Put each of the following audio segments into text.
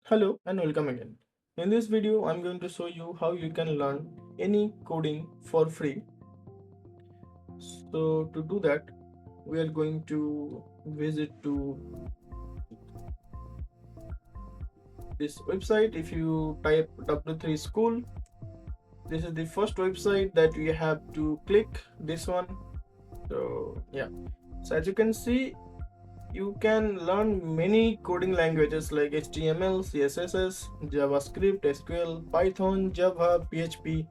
Hello and welcome again. In this video, I'm going to show you how you can learn any coding for free. So to do that, we are going to visit to this website. If you type W3 School, this is the first website that we have to click, this one. So yeah, so as you can see, you can learn many coding languages like HTML, CSS, JavaScript, SQL, Python, Java, PHP,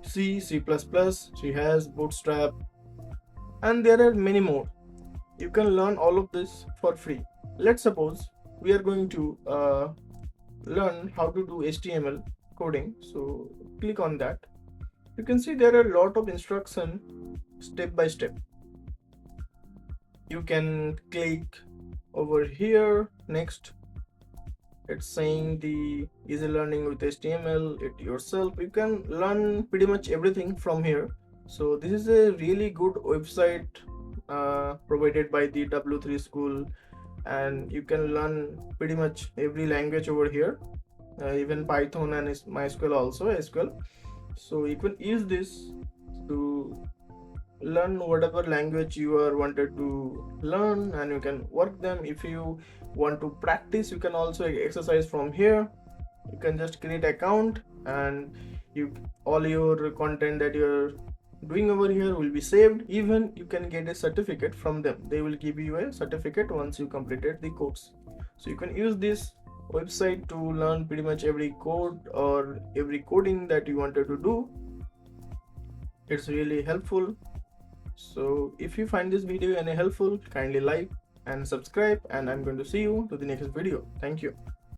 C, C++, she has Bootstrap, and there are many more. You can learn all of this for free. Let's suppose we are going to learn how to do HTML coding. So click on that. You can see there are a lot of instruction step by step. You can click over here. Next, it's saying the easy learning with HTML it yourself. You can learn pretty much everything from here. So this is a really good website provided by the W3 School, and you can learn pretty much every language over here, even Python and MySQL also SQL. So you can use this to learn whatever language you are wanted to learn, and you can work them. If you want to practice, you can also exercise from here. You can just create account, and you all your content that you're doing over here will be saved. Even you can get a certificate from them. They will give you a certificate once you completed the course. So you can use this website to learn pretty much every code or every coding that you wanted to do. It's really helpful. So if you find this video any helpful, kindly like and subscribe, and I'm going to see you to the next video. Thank you.